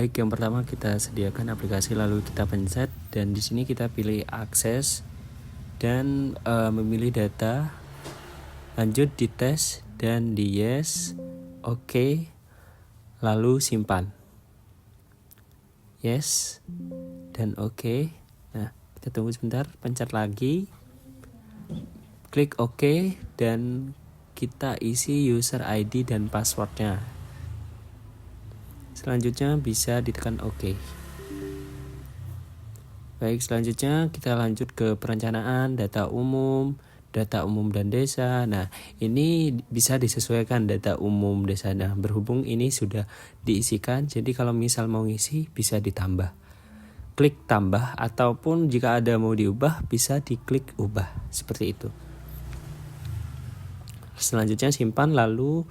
Baik, yang pertama kita sediakan aplikasi lalu kita pencet dan di sini kita pilih akses dan memilih data, lanjut di tes dan di yes, oke, lalu simpan. Yes dan oke. Nah, kita tunggu sebentar, pencet lagi, klik oke dan kita isi user ID dan passwordnya. Selanjutnya bisa ditekan oke. Baik, selanjutnya kita lanjut ke perencanaan data umum dan desa. Nah, ini bisa disesuaikan data umum desa. Nah, berhubung ini sudah diisikan, jadi kalau misal mau ngisi bisa ditambah. Klik tambah ataupun jika ada mau diubah bisa diklik ubah, seperti itu. Selanjutnya simpan lalu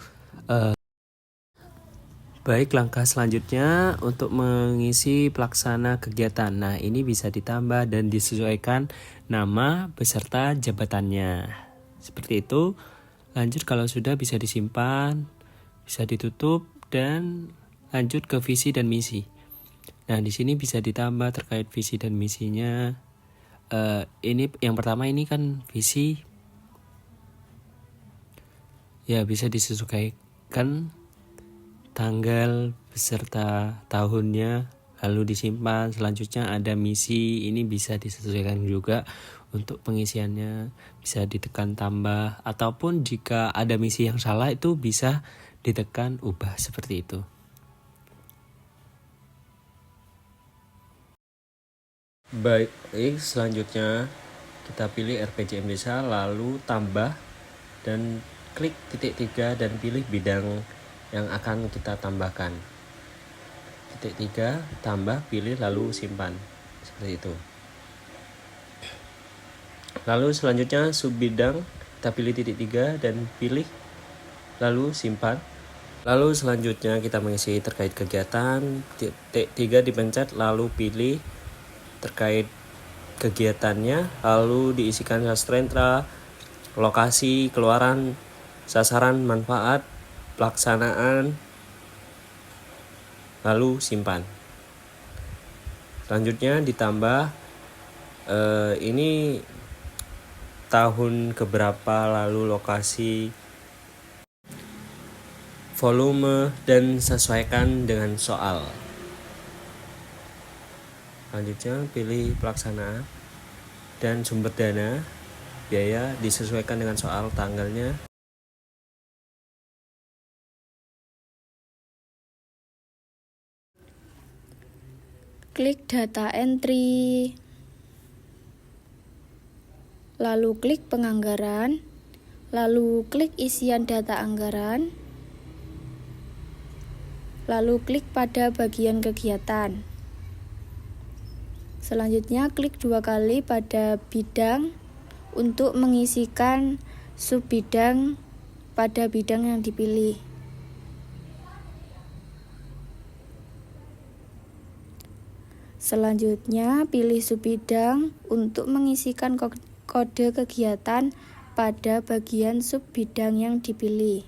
baik, langkah selanjutnya untuk mengisi pelaksana kegiatan. Nah, ini bisa ditambah dan disesuaikan nama beserta jabatannya. Seperti itu. Lanjut kalau sudah bisa disimpan, bisa ditutup dan lanjut ke visi dan misi. Nah, di sini bisa ditambah terkait visi dan misinya. Ini yang pertama ini kan visi. Ya, bisa disesuaikan tanggal beserta tahunnya lalu disimpan. Selanjutnya ada misi, ini bisa disesuaikan juga untuk pengisiannya, bisa ditekan tambah ataupun jika ada misi yang salah itu bisa ditekan ubah, seperti itu. Baik, selanjutnya kita pilih RPJM Desa lalu tambah dan klik titik 3 dan pilih bidang yang akan kita tambahkan. Titik 3 tambah, pilih lalu simpan, seperti itu. Lalu selanjutnya subbidang kita pilih titik 3 dan pilih lalu simpan. Lalu selanjutnya kita mengisi terkait kegiatan, titik 3 dipencet lalu pilih terkait kegiatannya, lalu diisikan sentra, lokasi, keluaran, sasaran, manfaat, pelaksanaan, lalu simpan. Selanjutnya ditambah ini tahun keberapa, lalu lokasi, volume, dan sesuaikan dengan soal. Selanjutnya pilih pelaksana dan sumber dana, biaya disesuaikan dengan soal, tanggalnya. Klik data entry, lalu klik penganggaran, lalu klik isian data anggaran, lalu klik pada bagian kegiatan. Selanjutnya klik 2 kali pada bidang untuk mengisikan subbidang pada bidang yang dipilih. Selanjutnya, pilih subbidang untuk mengisikan kode kegiatan pada bagian subbidang yang dipilih.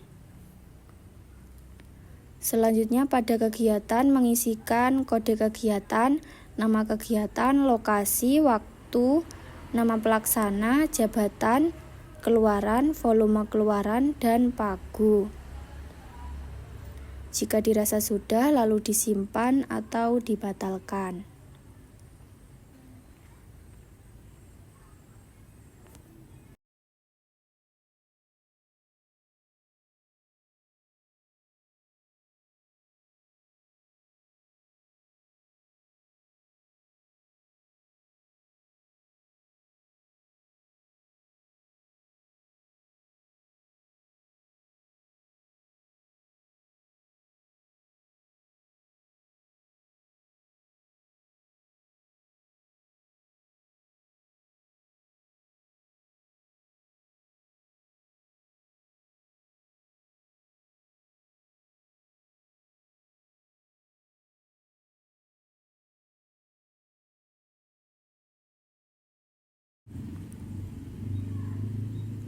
Selanjutnya, pada kegiatan mengisikan kode kegiatan, nama kegiatan, lokasi, waktu, nama pelaksana, jabatan, keluaran, volume keluaran, dan pagu. Jika dirasa sudah, lalu disimpan atau dibatalkan.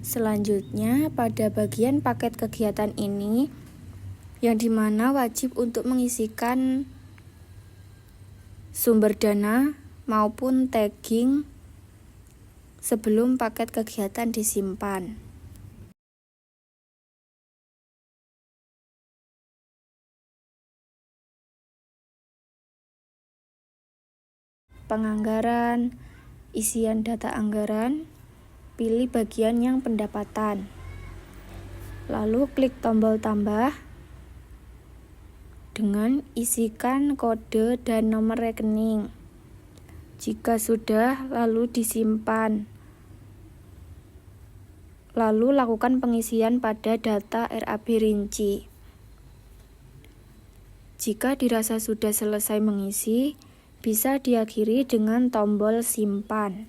Selanjutnya, pada bagian paket kegiatan ini, yang dimana wajib untuk mengisikan sumber dana maupun tagging sebelum paket kegiatan disimpan. Penganggaran, isian data anggaran, pilih bagian yang pendapatan. Lalu klik tombol tambah dengan isikan kode dan nomor rekening. Jika sudah, lalu disimpan. Lalu lakukan pengisian pada data RAB rinci. Jika dirasa sudah selesai mengisi, bisa diakhiri dengan tombol simpan.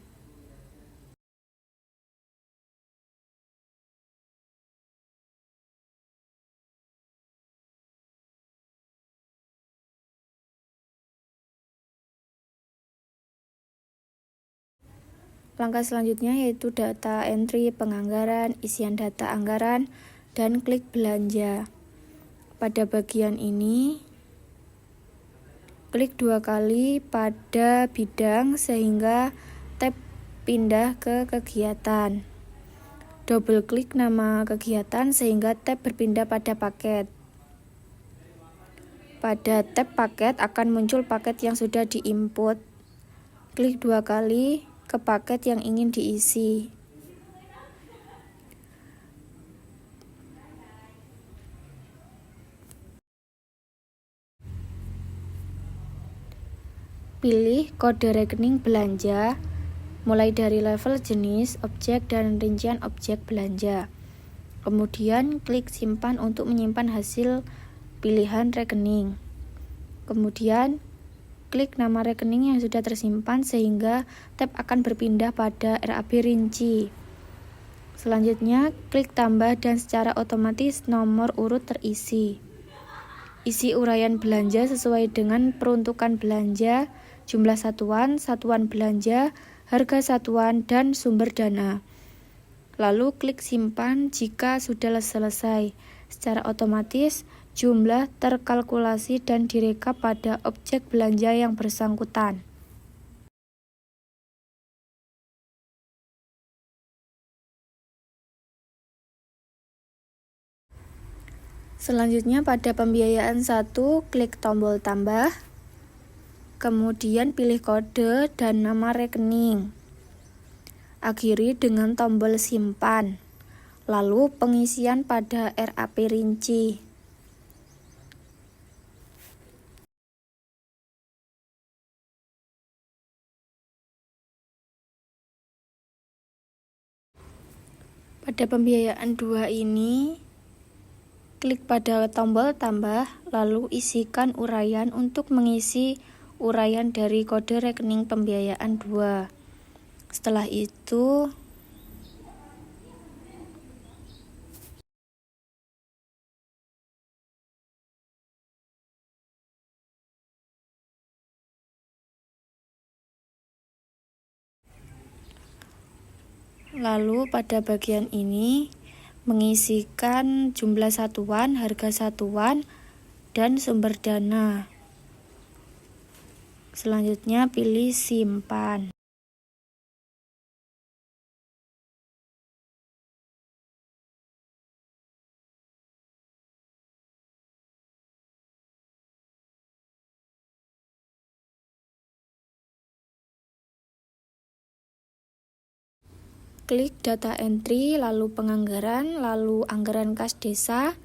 Langkah selanjutnya yaitu data entry penganggaran, isian data anggaran, dan klik belanja. Pada bagian ini, klik 2 kali pada bidang sehingga tab pindah ke kegiatan. Double klik nama kegiatan sehingga tab berpindah pada paket. Pada tab paket akan muncul paket yang sudah diinput. Klik 2 kali ke paket yang ingin diisi. Pilih kode rekening belanja, mulai dari level jenis, objek, dan rincian objek belanja. Kemudian klik simpan untuk menyimpan hasil pilihan rekening. Kemudian klik nama rekening yang sudah tersimpan sehingga tab akan berpindah pada RAB rinci. Selanjutnya klik tambah dan secara otomatis nomor urut terisi. Isi uraian belanja sesuai dengan peruntukan belanja, jumlah satuan, satuan belanja, harga satuan, dan sumber dana. Lalu klik simpan jika sudah selesai. Secara otomatis, jumlah terkalkulasi dan direkap pada objek belanja yang bersangkutan. Selanjutnya pada pembiayaan 1, klik tombol tambah. Kemudian pilih kode dan nama rekening. Akhiri dengan tombol simpan. Lalu pengisian pada RAB rinci. Pada pembiayaan 2 ini, klik pada tombol tambah, lalu isikan uraian untuk mengisi uraian dari kode rekening pembiayaan 2. Setelah itu, lalu pada bagian ini mengisikan jumlah satuan, harga satuan, dan sumber dana. Selanjutnya pilih simpan. Klik data entry, lalu penganggaran, lalu anggaran kas desa.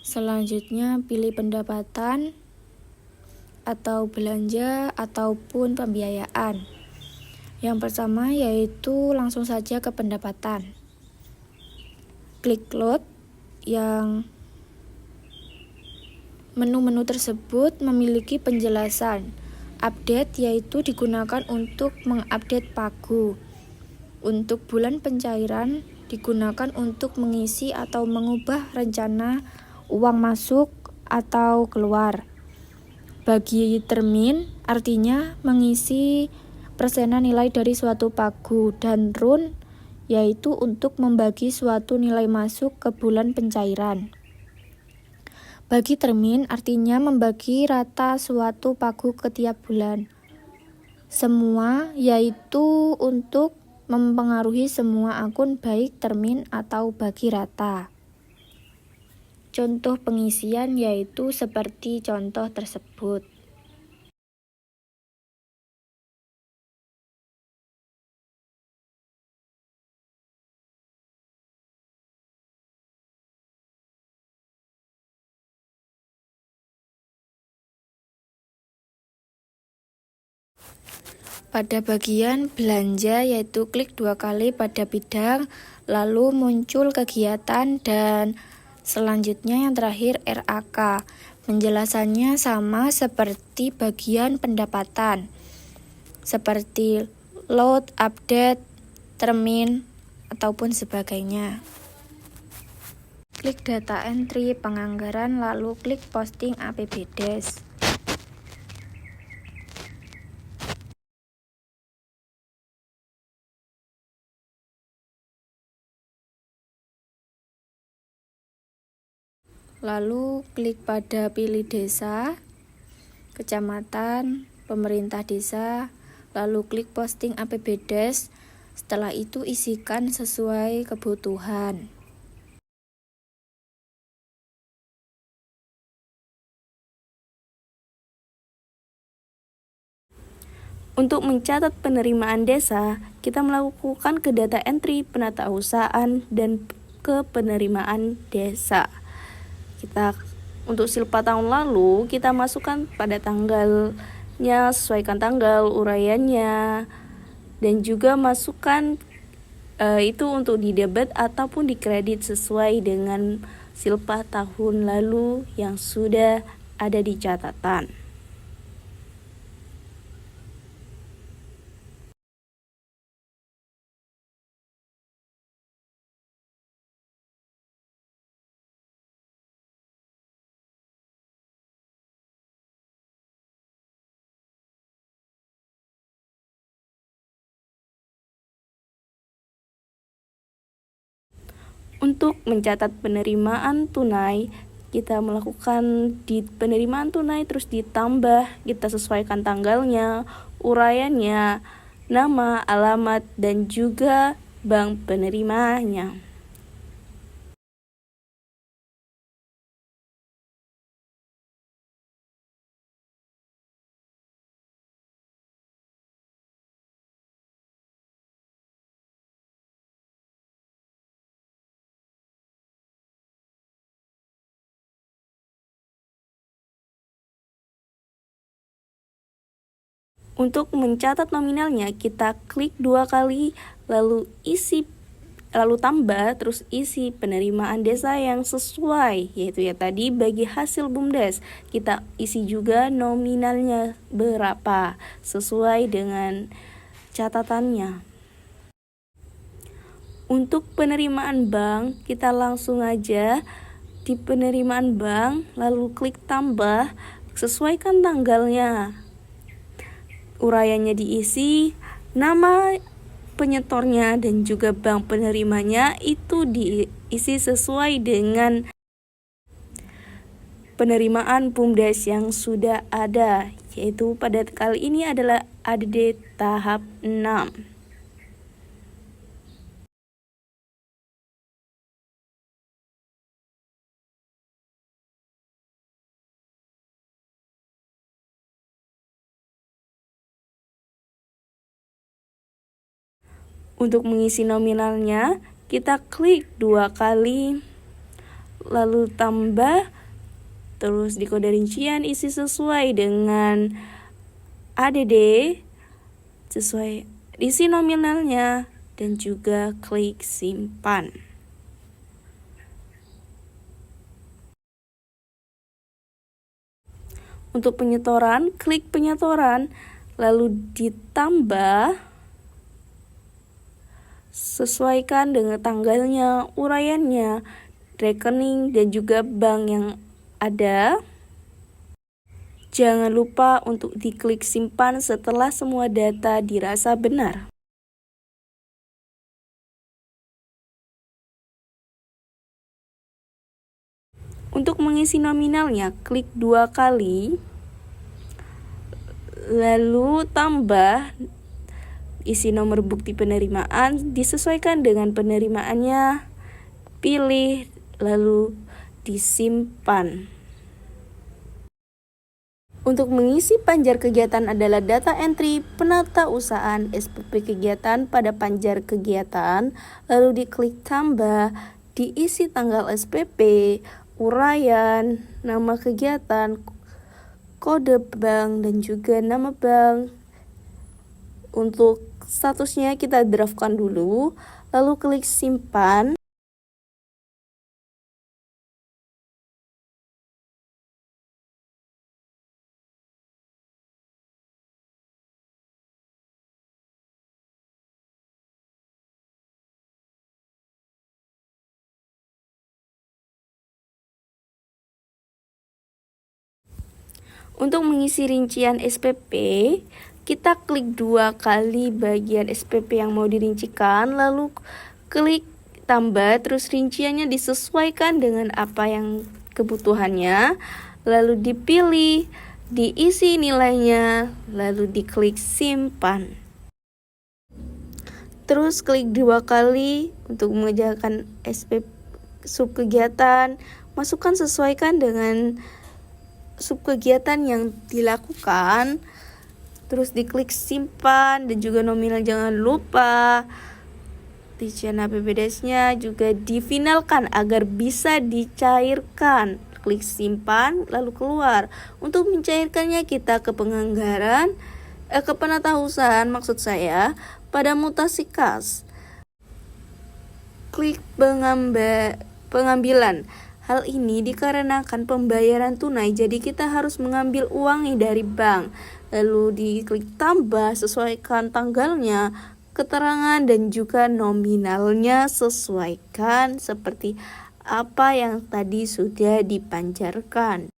Selanjutnya pilih pendapatan atau belanja ataupun pembiayaan. Yang pertama yaitu langsung saja ke pendapatan. Klik load, yang menu-menu tersebut memiliki penjelasan. Update yaitu digunakan untuk mengupdate pagu. Untuk bulan pencairan digunakan untuk mengisi atau mengubah rencana uang masuk atau keluar. Bagi termin artinya mengisi persenan nilai dari suatu pagu, dan run yaitu untuk membagi suatu nilai masuk ke bulan pencairan. Bagi termin artinya membagi rata suatu pagu ke tiap bulan. Semua yaitu untuk mempengaruhi semua akun baik termin atau bagi rata. Contoh pengisian yaitu seperti contoh tersebut. Pada bagian belanja yaitu klik 2 kali pada bidang, lalu muncul kegiatan dan selanjutnya yang terakhir RAK. Penjelasannya sama seperti bagian pendapatan, seperti load, update, termin, ataupun sebagainya. Klik data entry penganggaran lalu klik posting APBDes. Lalu klik pada pilih desa, kecamatan, pemerintah desa, lalu klik posting APBDes. Setelah itu isikan sesuai kebutuhan. Untuk mencatat penerimaan desa, kita melakukan ke data entry penatausahaan dan ke penerimaan desa. Untuk silpa tahun lalu, kita masukkan pada tanggalnya, sesuaikan tanggal, uraiannya, dan juga masukkan itu untuk didebit ataupun dikredit sesuai dengan silpa tahun lalu yang sudah ada di catatan. Untuk mencatat penerimaan tunai, kita melakukan di penerimaan tunai terus ditambah, kita sesuaikan tanggalnya, uraiannya, nama, alamat, dan juga bank penerimanya. Untuk mencatat nominalnya, kita klik 2 kali, lalu tambah, terus isi penerimaan desa yang sesuai, yaitu ya tadi bagi hasil BUMDes. Kita isi juga nominalnya berapa, sesuai dengan catatannya. Untuk penerimaan bank, kita langsung aja di penerimaan bank, lalu klik tambah, sesuaikan tanggalnya. Uraiannya diisi, nama penyetornya dan juga bank penerimanya itu diisi sesuai dengan penerimaan BUMDes yang sudah ada, yaitu pada kali ini adalah ADD tahap 6. Untuk mengisi nominalnya, kita klik 2 kali, lalu tambah, terus di kode rincian isi sesuai dengan ADD, sesuai isi nominalnya, dan juga klik simpan. Untuk penyetoran, klik penyetoran, lalu ditambah, sesuaikan dengan tanggalnya, uraiannya, rekening, dan juga bank yang ada. Jangan lupa untuk diklik simpan setelah semua data dirasa benar. Untuk mengisi nominalnya, klik 2 kali, lalu tambah isi nomor bukti penerimaan, disesuaikan dengan penerimaannya, pilih, lalu disimpan. Untuk mengisi panjar kegiatan adalah data entry penatausahaan SPP kegiatan pada panjar kegiatan, lalu diklik tambah, diisi tanggal SPP, uraian, nama kegiatan, kode bank, dan juga nama bank. Untuk statusnya kita draftkan dulu, lalu klik simpan. Untuk mengisi rincian SPP, kita klik 2 kali bagian SPP yang mau dirincikan, lalu klik tambah, terus rinciannya disesuaikan dengan apa yang kebutuhannya, lalu dipilih, diisi nilainya, lalu diklik simpan. Terus klik 2 kali untuk mengerjakan SPP subkegiatan, masukkan sesuaikan dengan subkegiatan yang dilakukan, terus diklik simpan, dan juga nominal jangan lupa. Rincian APBDes-nya juga difinalkan agar bisa dicairkan. Klik simpan, lalu keluar. Untuk mencairkannya kita ke penganggaran, ke penatausahaan maksud saya, pada mutasi kas. Klik pengambilan. Hal ini dikarenakan pembayaran tunai, jadi kita harus mengambil uangnya dari bank. Lalu diklik tambah, sesuaikan tanggalnya, keterangan, dan juga nominalnya sesuaikan seperti apa yang tadi sudah dipancarkan.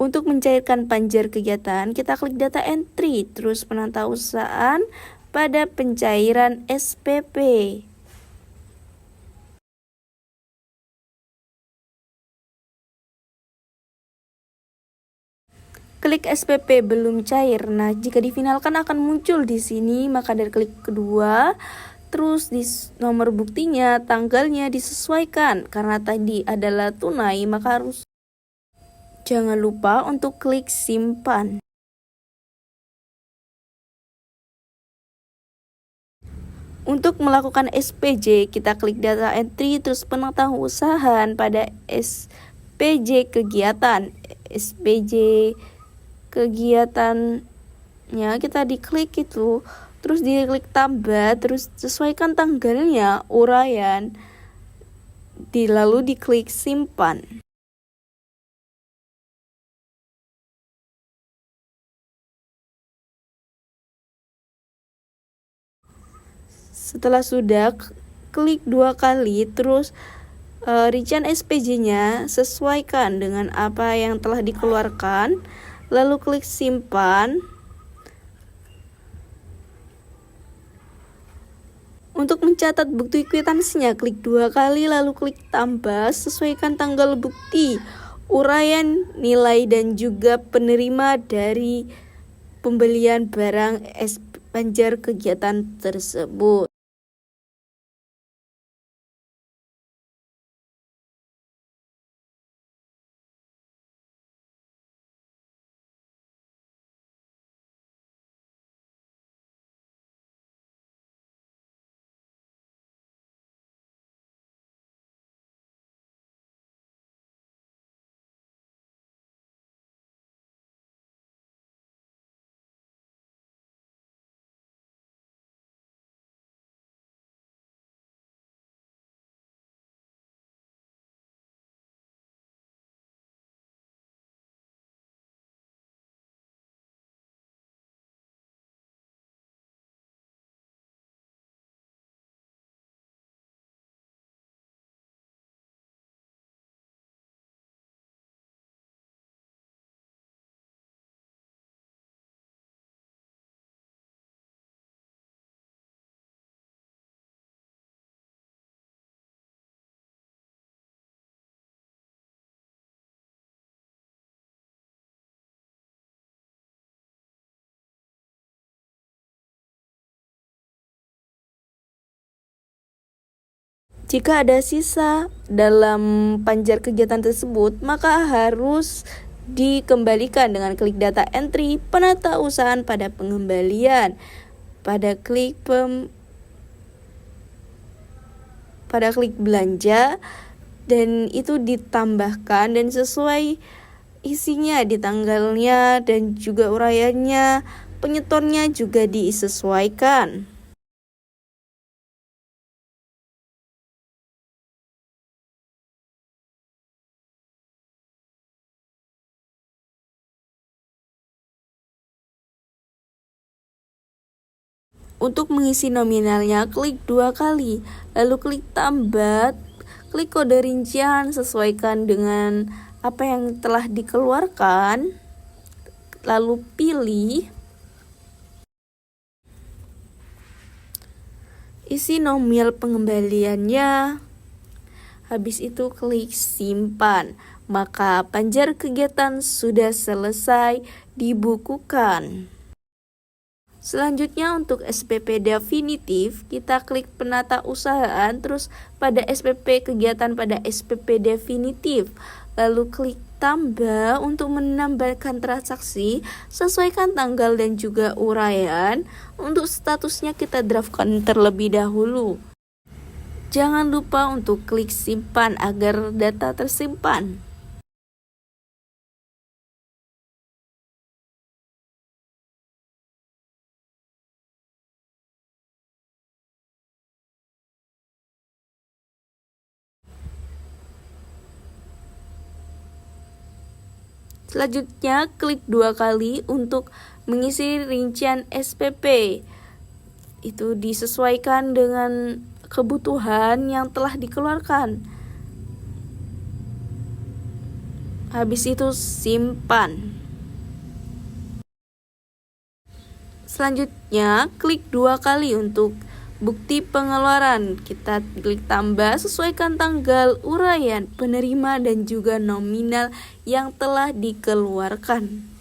Untuk mencairkan panjar kegiatan, kita klik data entry, terus penatausahaan pada pencairan SPP. Klik SPP belum cair. Nah, jika difinalkan akan muncul di sini, maka dari klik kedua, terus di nomor buktinya, tanggalnya disesuaikan. Karena tadi adalah tunai, maka harus jangan lupa untuk klik simpan. Untuk melakukan SPJ, kita klik data entry, terus penatausahaan pada SPJ kegiatan. SPJ kegiatannya kita diklik itu, terus diklik tambah, terus sesuaikan tanggalnya, uraian, lalu diklik simpan. Setelah sudah, klik 2 kali, terus rincian SPJ-nya sesuaikan dengan apa yang telah dikeluarkan, lalu klik simpan. Untuk mencatat bukti kwitansinya, klik 2 kali, lalu klik tambah, sesuaikan tanggal bukti, uraian, nilai, dan juga penerima dari pembelian barang panjar kegiatan tersebut. Jika ada sisa dalam panjar kegiatan tersebut, maka harus dikembalikan dengan klik data entry penatausahaan pada pengembalian. Pada klik belanja, dan itu ditambahkan dan sesuai isinya di tanggalnya dan juga uraiannya, penyetornya juga disesuaikan. Untuk mengisi nominalnya, klik 2 kali, lalu klik tambah, klik kode rincian, sesuaikan dengan apa yang telah dikeluarkan, lalu pilih, isi nominal pengembaliannya, habis itu klik simpan, maka panjar kegiatan sudah selesai dibukukan. Selanjutnya untuk SPP definitif, kita klik penatausahaan, terus pada SPP kegiatan pada SPP definitif, lalu klik tambah untuk menambahkan transaksi, sesuaikan tanggal dan juga uraian. Untuk statusnya kita draftkan terlebih dahulu. Jangan lupa untuk klik simpan agar data tersimpan. Selanjutnya, klik 2 kali untuk mengisi rincian SPP. Itu disesuaikan dengan kebutuhan yang telah dikeluarkan. Habis itu simpan. Selanjutnya, klik 2 kali untuk bukti pengeluaran. Kita klik tambah, sesuaikan tanggal, uraian, penerima, dan juga nominal yang telah dikeluarkan.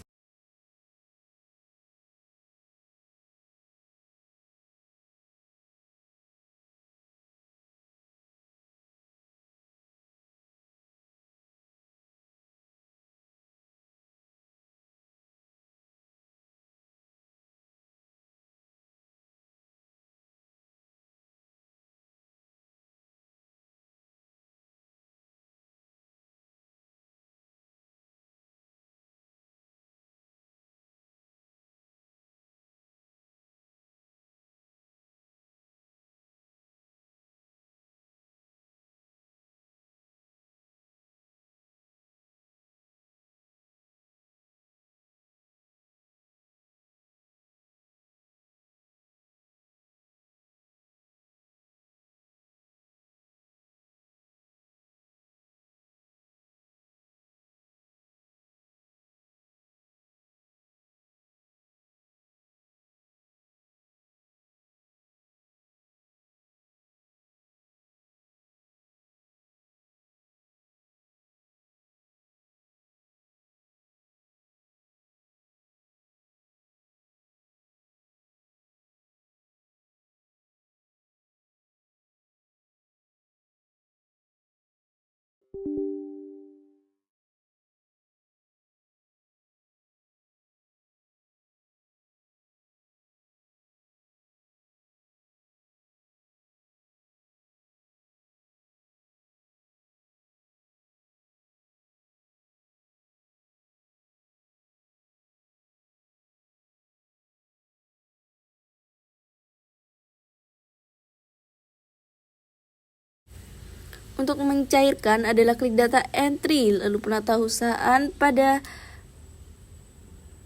Untuk mencairkan adalah klik data entry, lalu penatausahaan pada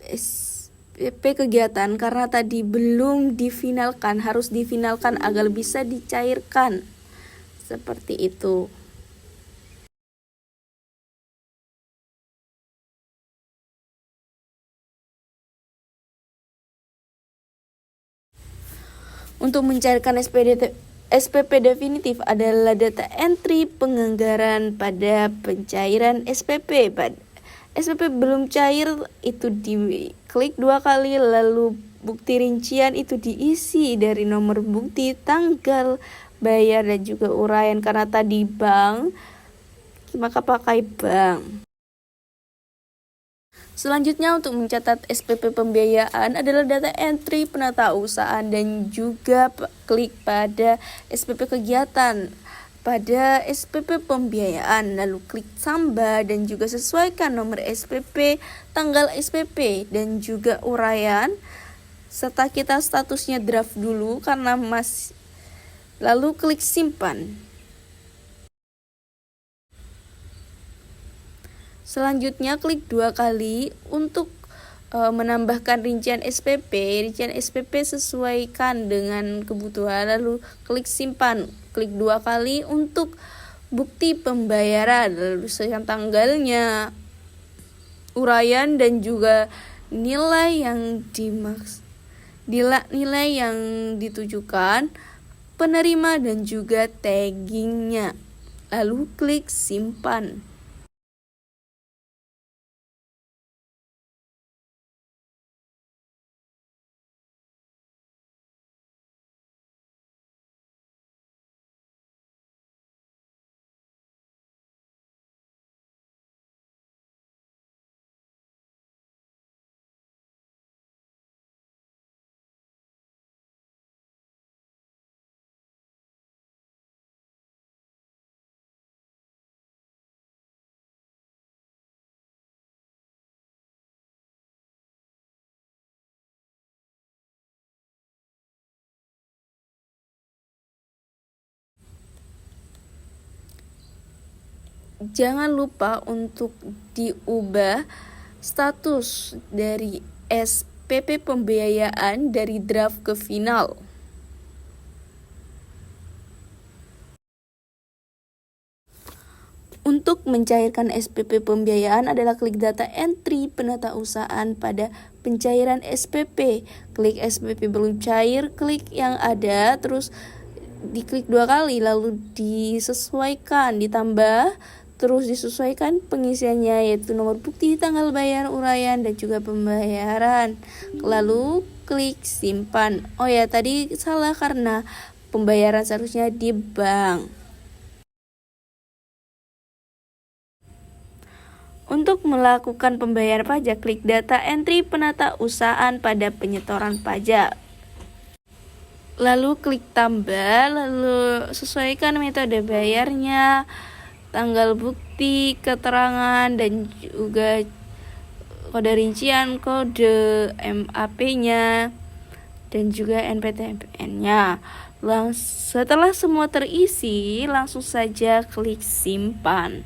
SPP kegiatan, karena tadi belum difinalkan, harus difinalkan agar bisa dicairkan. Seperti itu. Untuk mencairkan SPP definitif adalah data entry penganggaran pada pencairan SPP. SPP belum cair, itu diklik 2 kali, lalu bukti rincian itu diisi dari nomor bukti, tanggal, bayar dan juga uraian. Karena tadi bank, maka pakai bank. Selanjutnya untuk mencatat SPP pembiayaan adalah data entry penatausahaan dan juga klik pada SPP kegiatan. Pada SPP pembiayaan, lalu klik tambah dan juga sesuaikan nomor SPP, tanggal SPP dan juga uraian, serta kita statusnya draft dulu karena masih, lalu klik simpan. Selanjutnya klik 2 kali untuk menambahkan rincian SPP. Rincian SPP sesuaikan dengan kebutuhan, lalu klik simpan. Klik 2 kali untuk bukti pembayaran, lalu sesuaikan tanggalnya, uraian dan juga nilai yang nilai yang ditujukan, penerima dan juga taggingnya. Lalu klik simpan. Jangan lupa untuk diubah status dari SPP pembiayaan dari draft ke final. Untuk mencairkan SPP pembiayaan adalah klik data entry penatausahaan pada pencairan SPP. Klik SPP belum cair, klik yang ada, terus diklik 2 kali, lalu disesuaikan, ditambah, terus disesuaikan pengisiannya, yaitu nomor bukti, tanggal bayar, uraian, dan juga pembayaran. Lalu klik simpan. Oh ya, tadi salah karena pembayaran seharusnya di bank. Untuk melakukan pembayaran pajak, klik data entry penatausahaan pada penyetoran pajak. Lalu klik tambah, lalu sesuaikan metode bayarnya, tanggal bukti, keterangan, dan juga kode rincian, kode MAP-nya, dan juga NPWP-nya. Setelah semua terisi, langsung saja klik simpan.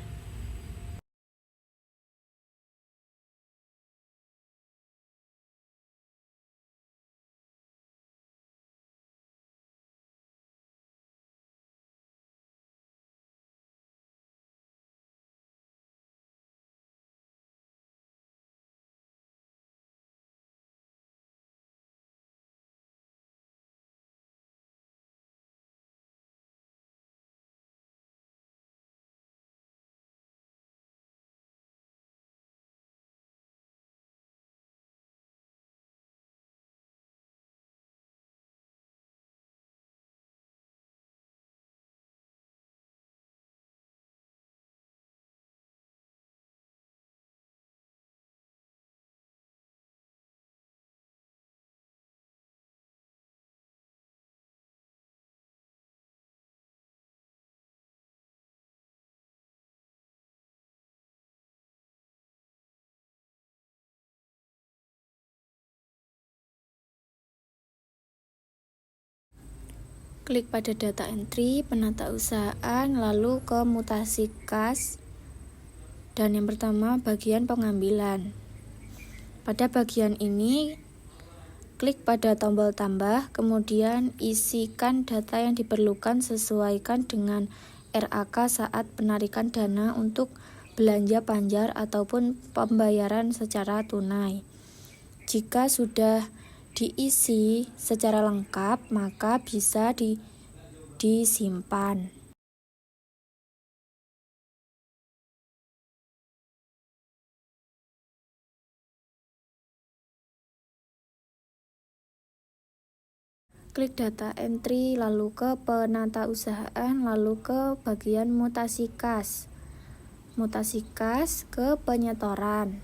Klik pada data entry, penatausahaan, lalu ke mutasi kas, dan yang pertama bagian pengambilan. Pada bagian ini, klik pada tombol tambah, kemudian isikan data yang diperlukan sesuaikan dengan RAK saat penarikan dana untuk belanja panjar ataupun pembayaran secara tunai. Jika sudah diisi secara lengkap, maka bisa disimpan. klik data entry, lalu ke penatausahaan, lalu ke bagian mutasi kas. Mutasi kas ke penyetoran.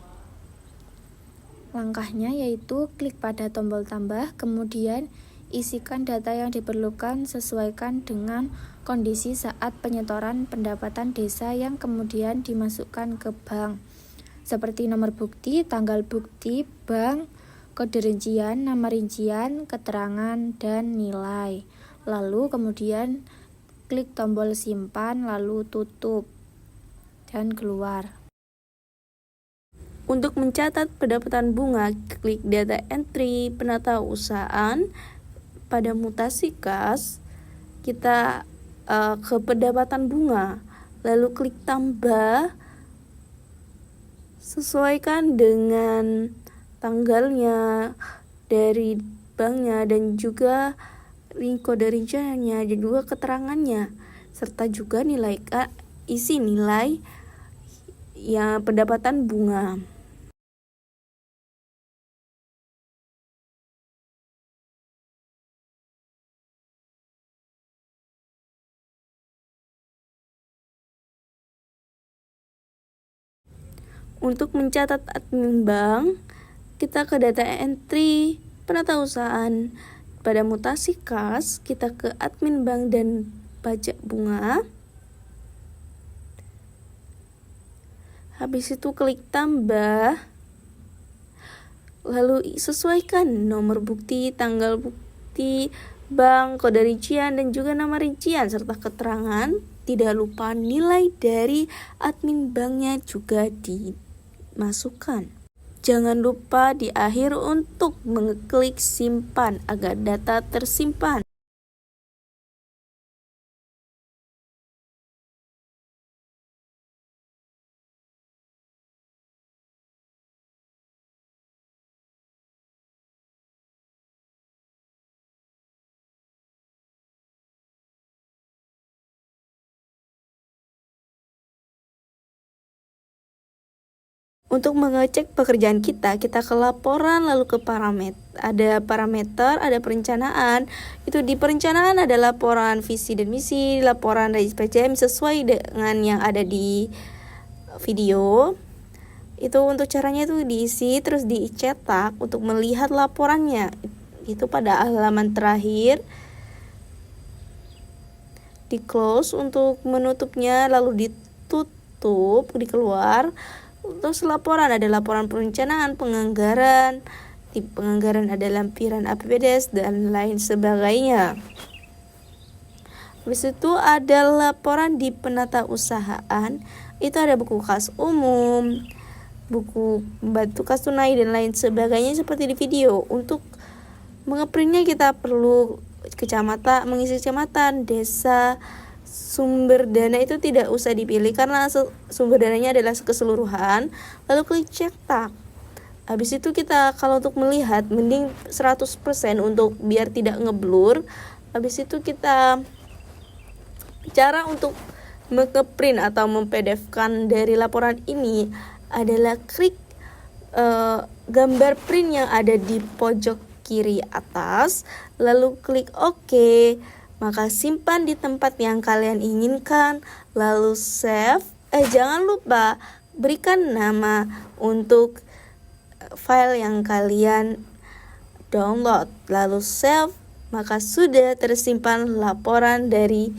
Langkahnya yaitu klik pada tombol tambah, kemudian isikan data yang diperlukan, sesuaikan dengan kondisi saat penyetoran pendapatan desa yang kemudian dimasukkan ke bank, seperti nomor bukti, tanggal bukti, bank, kode rincian, nama rincian, keterangan, dan nilai. Lalu kemudian klik tombol simpan, lalu tutup, dan keluar. Untuk mencatat pendapatan bunga, klik data entry penatausahaan. Pada mutasi kas, kita ke pendapatan bunga, lalu klik tambah, sesuaikan dengan tanggalnya dari banknya dan juga kode rinciannya dan juga keterangannya, serta juga isi nilai yang pendapatan bunga. Untuk mencatat admin bank, kita ke data entry penatausahaan. Pada mutasi kas, kita ke admin bank dan pajak bunga. Habis itu klik tambah, lalu sesuaikan nomor bukti, tanggal bukti, bank, kode rincian, dan juga nama rincian serta keterangan. Tidak lupa nilai dari admin banknya juga dimasukkan. Jangan lupa di akhir untuk mengklik simpan agar data tersimpan. Untuk mengecek pekerjaan kita ke laporan lalu ke parameter. Ada parameter, ada perencanaan. Itu di perencanaan ada laporan visi dan misi, laporan dari SPCM sesuai dengan yang ada di video. Itu untuk caranya itu diisi terus dicetak untuk melihat laporannya. Itu pada halaman terakhir. Di close untuk menutupnya, lalu ditutup, dikeluar. Terus laporan, ada laporan perencanaan, penganggaran, di penganggaran ada lampiran APBDes dan lain sebagainya. Habis itu ada laporan di penatausahaan, itu ada buku kas umum, buku pembantu kas tunai dan lain sebagainya seperti di video. Untuk mengeprintnya kita perlu kecamatan, mengisi kecamatan, desa. Sumber dana itu tidak usah dipilih karena sumber dananya adalah keseluruhan. Lalu klik cetak. Habis itu kita kalau untuk melihat mending 100% untuk biar tidak ngeblur. Habis itu kita cara untuk nge-print atau mem-PDF-kan dari laporan ini adalah klik gambar print yang ada di pojok kiri atas, lalu klik OK. Maka simpan di tempat yang kalian inginkan, lalu save. Jangan lupa berikan nama untuk file yang kalian download, lalu save. Maka sudah tersimpan laporan dari